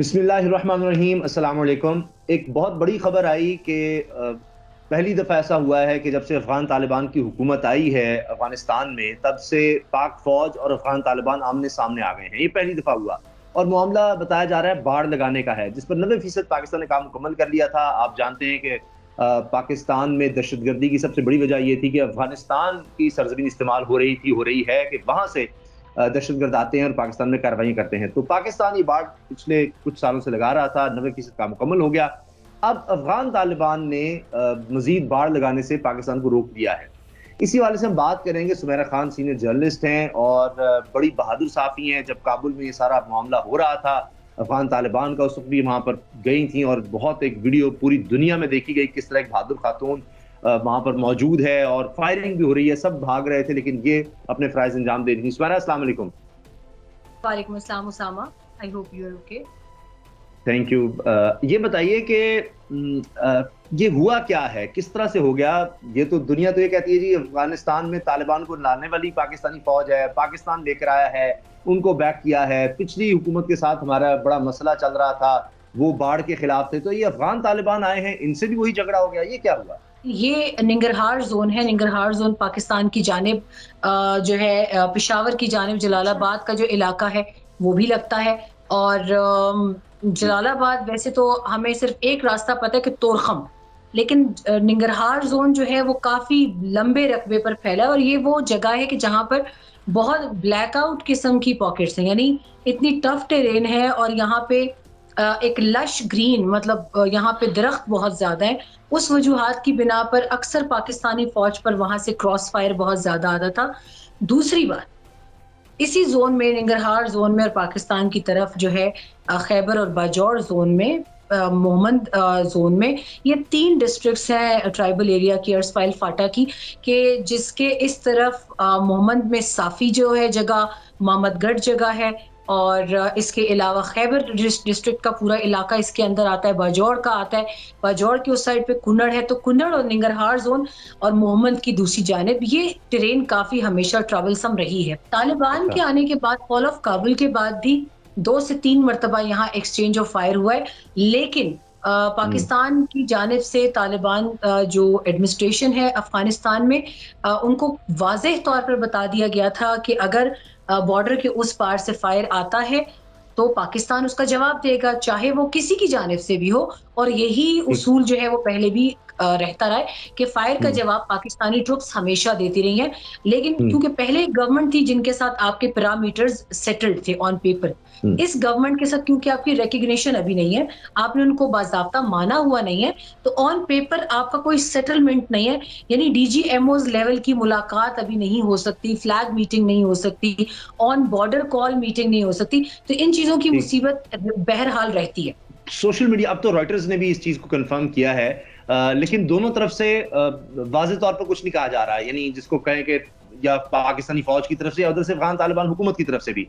बिस्मिल्लाहिर्रहमानिर्रहीम, अस्सलाम वालेकुम। एक बहुत बड़ी खबर आई कि पहली दफ़ा ऐसा हुआ है कि जब से अफ़गान तालिबान की हुकूमत आई है अफ़गानिस्तान में, तब से पाक फ़ौज और अफ़गान तालिबान आमने-सामने आ गए हैं। ये पहली दफ़ा हुआ और मामला बताया जा रहा है बाड़ लगाने का है, जिस पर 90% पाकिस्तान ने काम मुकम्मल कर लिया था। आप जानते हैं कि पाकिस्तान में दहशतगर्दी की सबसे बड़ी वजह ये थी कि अफ़गानिस्तान की सरज़मीन इस्तेमाल हो रही है कि वहाँ से दहशतगर्द आते हैं और पाकिस्तान में कार्रवाई करते हैं। तो पाकिस्तान ये बाढ़ पिछले कुछ सालों से लगा रहा था, 90% काम मुकम्मल हो गया। अब अफ़गान तालिबान ने मज़ीद बाढ़ लगाने से पाकिस्तान को रोक दिया है। इसी हवाले से हम बात करेंगे। सुमेरा खान सीनियर जर्नलिस्ट हैं और बड़ी बहादुर साफ़ी हैं। जब काबुल में ये सारा मामला हो रहा था, अफ़गान तालिबान का, उस वक़्त भी वहाँ पर गई थीं और बहुत एक वीडियो पूरी दुनिया में देखी गई, किस तरह एक बहादुर खातून वहाँ पर मौजूद है और फायरिंग भी हो रही है, सब भाग रहे थे, लेकिन ये अपने फ़राइज़ अंजाम दे रही थी। सुमेरा, अस्सलाम वालेकुम। वालेकुम अस्सलाम Usama, I hope you are okay. Thank you. ये बताइए कि ये हुआ क्या है? किस तरह से हो गया? ये तो दुनिया तो ये कहती है जी अफ़गानिस्तान में तालिबान को लाने वाली पाकिस्तानी फ़ौज है, पाकिस्तान लेकर आया है, उनको बैक किया है। पिछली हुकूमत के साथ हमारा बड़ा मसला चल रहा था, वो बाढ़ के खिलाफ थे, तो ये अफ़गान तालिबान आए हैं, इनसे भी वही झगड़ा हो गया, ये क्या हुआ? ये निंगरहार ज़ोन है। निंगरहार ज़ोन पाकिस्तान की जानिब जो है पेशावर की जानिब जलालाबाद का जो इलाका है, वो भी लगता है। और जलालाबाद वैसे तो हमें सिर्फ़ एक रास्ता पता है कि तोरख़म, लेकिन निंगरहार ज़ोन जो है वो काफ़ी लंबे रक़बे पर फैला है और ये वो जगह है कि जहाँ पर बहुत ब्लैकआउट किस्म की पॉकेट्स हैं, यानी इतनी टफ़ टेरेन है और यहाँ पे एक लश ग्रीन मतलब यहाँ पे दरख्त बहुत ज़्यादा है। उस वजूहात की बिना पर अक्सर पाकिस्तानी फ़ौज पर वहाँ से क्रॉस फायर बहुत ज़्यादा आता था। दूसरी बात, इसी ज़ोन में निंगरहार ज़ोन में और पाकिस्तान की तरफ जो है खैबर और बाजौर ज़ोन में मोहम्मद ज़ोन में ये 3 डिस्ट्रिक्ट्स हैं ट्राइबल एरिया की अर्सफ़ाइल फाटा की, कि जिसके इस तरफ मोहम्मद में साफ़ी जो है जगह, मामदगढ़ जगह है और इसके अलावा खैबर डिस्ट्रिक्ट का पूरा इलाका इसके अंदर आता है, बाजौर का आता है। बाजौर की उस साइड पे कुन्नड़ है, तो कुन्नड़ और निंगरहार ज़ोन और मोहम्मद की दूसरी जानिब ये टेरेन काफ़ी हमेशा ट्रबलसम रही है। तालिबान अच्छा। के आने के बाद फॉल ऑफ काबुल के बाद भी 2 से 3 मर्तबा यहाँ एक्सचेंज ऑफ फायर हुआ है, लेकिन हुँ, पाकिस्तान की जानिब से तालिबान जो एडमिनिस्ट्रेशन है अफ़गानिस्तान में उनको वाज़ेह तौर पर बता दिया गया था कि अगर बॉर्डर के उस पार से फायर आता है, तो पाकिस्तान उसका जवाब देगा, चाहे वो किसी की जानिब से भी हो। और यही ठीक। उसूल जो है वो पहले भी रहता रहा है कि फायर का हुँ, जवाब पाकिस्तानी ट्रुप्स हमेशा देती रही हैं। लेकिन हुँ, क्योंकि पहले एक गवर्नमेंट थी जिनके साथ आपके पैरामीटर्स सेटल्ड थे ऑन पेपर, हुँ। इस गवर्नमेंट के साथ क्योंकि आपकी रिकॉग्निशन अभी नहीं है, आपने उनको बाज़ाब्ता माना हुआ नहीं है, तो ऑन पेपर आपका कोई सेटलमेंट नहीं है, यानी डीजीएमओज़ लेवल की मुलाकात अभी नहीं हो सकती, फ्लैग मीटिंग नहीं हो सकती, ऑन बॉर्डर कॉल मीटिंग नहीं हो सकती, तो इन चीज़ों की ठीक। मुसीबत बहरहाल रहती है। सोशल मीडिया, अब तो रॉयटर्स ने भी इस चीज़ को कन्फर्म किया है, लेकिन दोनों तरफ से वाज़ेह तौर पर कुछ नहीं कहा जा रहा है, यानी जिसको कहें कि या पाकिस्तानी फ़ौज की तरफ से या उधर से अफ़गान तालिबान हुकूमत की तरफ से भी।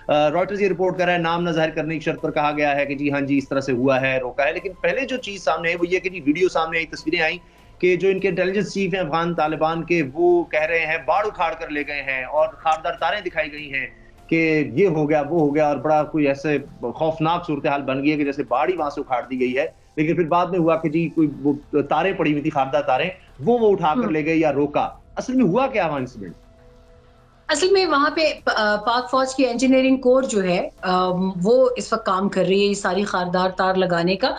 रॉयटर्स ये रिपोर्ट कर रहा है, नाम ना ज़ाहिर करने की शर्त पर कहा गया है कि जी हाँ जी, इस तरह से हुआ है, रोका है। लेकिन पहले जो चीज़ सामने आई वो ये है कि जी वीडियो सामने आई, तस्वीरें आई कि जो इनके इंटेलिजेंस चीफ हैं अफ़गान तालिबान के, वो कह रहे हैं बाढ़ उखाड़ कर ले गए हैं और खारदार तारें दिखाई गई हैं कि ये हो गया, वो हो गया, और बड़ा कोई ऐसे खौफनाक सूरत-ए-हाल बन गई है कि जैसे बाढ़ ही वहाँ से उखाड़ दी गई है। लेकिन फिर बाद में हुआ कि जी कोई वो तारें पड़ी हुई थी, खारदार तारें, वो उठाकर हुँ। ले गए या रोका। असल में हुआ क्या वहाँ इंसिडेंट? असल में वहाँ पे पाक फ़ौज की इंजीनियरिंग कोर जो है वो इस वक़्त काम कर रही है ये सारी खारदार तार लगाने का।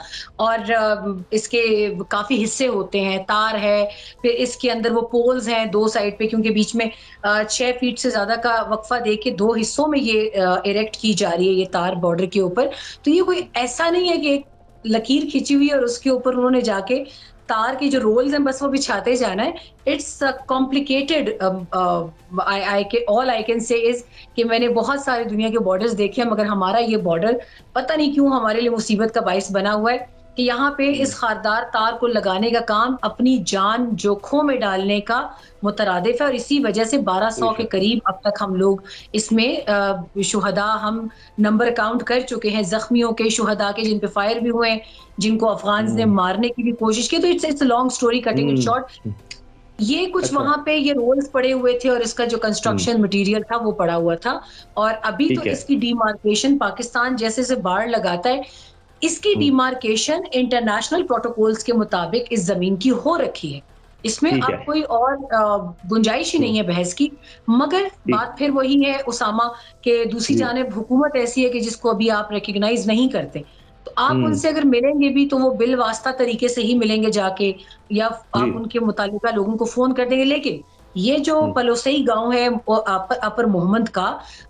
और इसके काफ़ी हिस्से होते हैं, तार है, फिर इसके अंदर वो पोल्स हैं 2 साइड पे, क्योंकि बीच में 6 फीट से ज़्यादा का वक़्फ़ा दे के 2 हिस्सों में ये इरेक्ट की जा रही है ये तार बॉर्डर के ऊपर। तो ये कोई ऐसा नहीं है कि एक लकीर खींची हुई है और उसके ऊपर उन्होंने जाके तार के जो रोल्स हैं बस वो बिछाते जाना है। It's complicated. All I can say is कि मैंने बहुत सारी दुनिया के बॉर्डर्स देखे हैं, मगर हमारा ये बॉर्डर पता नहीं क्यों हमारे लिए मुसीबत का बाइस बना हुआ है कि यहाँ पे हुँ, इस खारदार तार को लगाने का काम अपनी जान जोखों में डालने का मुतरादिफ है। और इसी वजह से 1200 के बेशक। करीब अब तक हम लोग इसमें शुहदा हम नंबर काउंट कर चुके हैं, ज़ख्मियों के, शुहदा के जिन पे फायर भी हुए हैं, जिनको अफ़गान्स ने हुँ, मारने की भी कोशिश की। तो it's it's a long story cutting it hmm, short. हुँ, ये कुछ अच्छा। वहाँ पे ये रोल्स पड़े हुए थे और इसका जो हुँ, कंस्ट्रक्शन मटेरियल था वो पड़ा हुआ था। और अभी तो ठीक है। इसकी डिमार्केशन पाकिस्तान जैसे-जैसे बाड़ लगाता है, इसकी हुँ, डिमार्केशन इंटरनेशनल प्रोटोकॉल्स के मुताबिक इस ज़मीन की हो रखी है। इसमें ठीक अब है। कोई और गुंजाइश ही हुँ, नहीं है बहस की। मगर ठीक। बात फिर वही है उसामा, कि दूसरी जी। जानिब हुकूमत ऐसी है कि जिसको अभी आप रिकॉग्नाइज़ नहीं करते। तो आप हुँ, उनसे अगर मिलेंगे भी तो वो बिल वास्ता तरीके से ही मिलेंगे जाके, या जी। आप उनके मुतालिका लोगों को फ़ोन कर देंगे। लेकिन ये जो हुँ, पलोसई गाँव है अपर मोहम्मद का,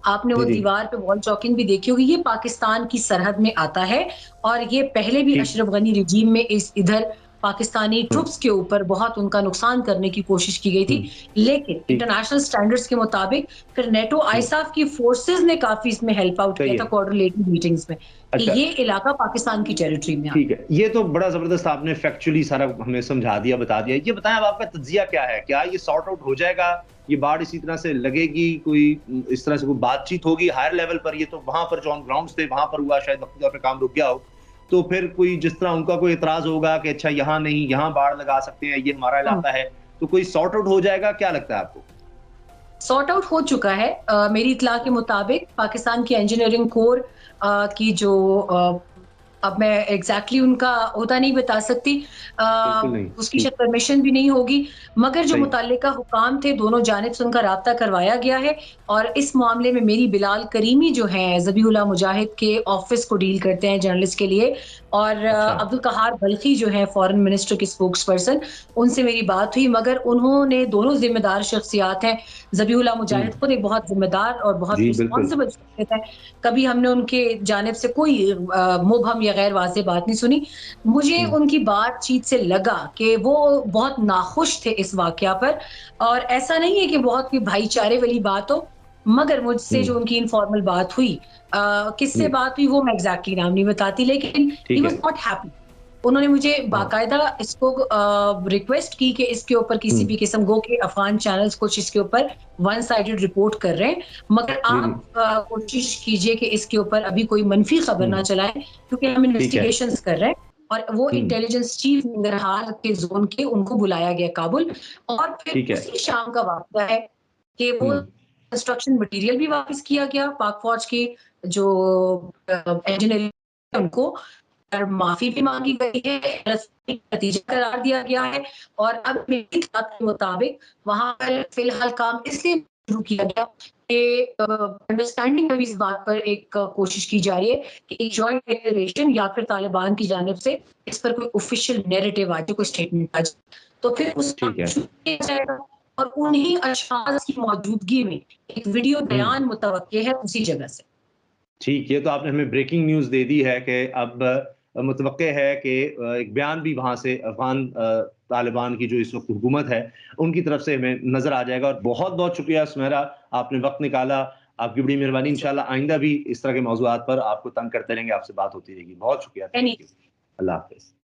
आपने जी, वो जी। दीवार पे वॉल चॉकिंग भी देखी होगी, ये पाकिस्तान की सरहद में आता है। और ये पहले भी ठीक। अशरफ गनी रिजीम में इस इधर पाकिस्तानी हुँ, ट्रुप्स के ऊपर बहुत उनका नुकसान करने की कोशिश की गई थी। हुँ, लेकिन ठीक। इंटरनेशनल स्टैंडर्ड्स के मुताबिक फिर नेटो हुँ, आईसाफ की फोर्सेस ने काफ़ी इसमें हेल्प आउट सही किया था है। क्वाड्रिलेटरल मीटिंग्स में, कि अच्छा, ये इलाका पाकिस्तान की टेरिटरी में आता ठीक है। ये तो बड़ा ज़बरदस्त आपने फैक्चुअली सारा हमें समझा दिया, बता दिया। ये बताएँ अब आपका तज्ज़िया क्या है? क्या ये सॉर्ट आउट हो जाएगा? ये बाढ़ इसी तरह से लगेगी? कोई इस तरह से कोई बातचीत होगी हायर लेवल पर? ये तो वहाँ पर जो ऑन ग्राउंड्स थे, वहाँ पर हुआ शायद वक़्ती तौर पे काम रुक गया हो। तो फिर कोई जिस तरह उनका कोई एतराज़ होगा कि अच्छा यहाँ नहीं, यहाँ बाढ़ लगा सकते हैं, ये हमारा है। इलाका है। तो कोई सॉर्ट आउट हो जाएगा? क्या लगता है आपको? सॉर्ट आउट हो चुका है। मेरी इत्तला के मुताबिक पाकिस्तान की इंजीनियरिंग कोर की जो अब मैं एग्ज़ैक्टली उनका ओहदा नहीं बता सकती, अ, बिल्कुल नहीं। उसकी ठीक, शायद परमिशन भी नहीं होगी, मगर जो सही। मुतल्लिका हुकाम थे, दोनों जानिब से उनका राब्ता करवाया गया है। और इस मामले में मेरी बिलाल करीमी जो हैं, ज़बीहुल्लाह मुजाहिद के ऑफ़िस को डील करते हैं जर्नलिस्ट के लिए। और अच्छा। अब्दुल कहार बल्खी जो हैं फ़ॉरेन मिनिस्टर के स्पोक्स पर्सन, उनसे मेरी बात हुई, मगर उन्होंने, दोनों ज़िम्मेदार शख्सियात हैं। ज़बीहुल्लाह हुँ। मुजाहिद खुद एक बहुत ज़िम्मेदार और बहुत जी, बिल्कुल। रिस्पॉन्सिबल शख्सियत है। कभी हमने उनके जानिब से कोई मुबहम या गैर वाज़ेह बात नहीं सुनी। मुझे हुँ, उनकी बातचीत से लगा कि वो बहुत नाखुश थे इस वाक़या पर। और ऐसा नहीं है कि बहुत कोई भाईचारे वाली बात हो, मगर मुझसे हुँ। जो उनकी इनफॉर्मल बात हुई, किससे जी, बात हुई वो मैं एग्ज़ैक्टली नाम नहीं बताती, लेकिन ही ठीक वाज़ है। Not happy. उन्होंने मुझे हाँ। बाकायदा इसको रिक्वेस्ट की कि इसके ऊपर किसी हुँ। भी किस्म गो के अफ़गान चैनल्स कुछ इसके ऊपर वन साइडेड रिपोर्ट कर रहे हैं, मगर जी, आप जी। कोशिश कीजिए कि इसके ऊपर अभी कोई मनफ़ी खबर हुँ, ना चलाएँ, क्योंकि हम ठीक है। इन्वेस्टिगेशंस कर रहे हैं। और वो हुँ, इंटेलिजेंस चीफ नंगरहार के ज़ोन के, उनको बुलाया गया काबुल। और फिर ठीक है। उसी शाम का वाक़या है कि वो हुँ, कंस्ट्रक्शन मटीरियल भी वापस किया गया, पाक फ़ौज की जो इंजीनियरिंग उनको, और माफ़ी भी माँगी गई है, रस्मी नतीजा करार दिया गया है। और अब मेरी बात के मुताबिक वहाँ पर फ़िलहाल काम इसलिए शुरू किया गया कि अंडरस्टैंडिंग में भी इस बात पर एक कोशिश की जा रही है कि एक जॉइंट डिक्लेरेशन या फिर तालिबान की जानिब से इस पर कोई ऑफ़िशियल नैरेटिव आ जाए, कोई स्टेटमेंट आ जाए। तो फिर उस ठीक वक़्त है। शुरू किया जाएगा। और उन्हीं अशख़ास की मौजूदगी में एक वीडियो हुँ, बयान मुतवक्के है उसी जगह से। ठीक, ये तो आपने हमें ब्रेकिंग न्यूज़ दे दी है कि अब मुतवक्के है कि एक बयान भी वहाँ से अफ़गान तालिबान की जो इस वक़्त हुकूमत है, उनकी तरफ से हमें नज़र आ जाएगा और बहुत-बहुत शुक्रिया सुनैरा, आपने वक़्त निकाला, आपकी बड़ी मेहरबानी। इंशाअल्लाह आइंदा भी इस तरह के मौज़ूआत पर आपको तंग करते रहेंगे, आपसे बात होती रहेगी। बहुत शुक्रिया, थैंक एनी यू। अल्लाह हाफ़िज़।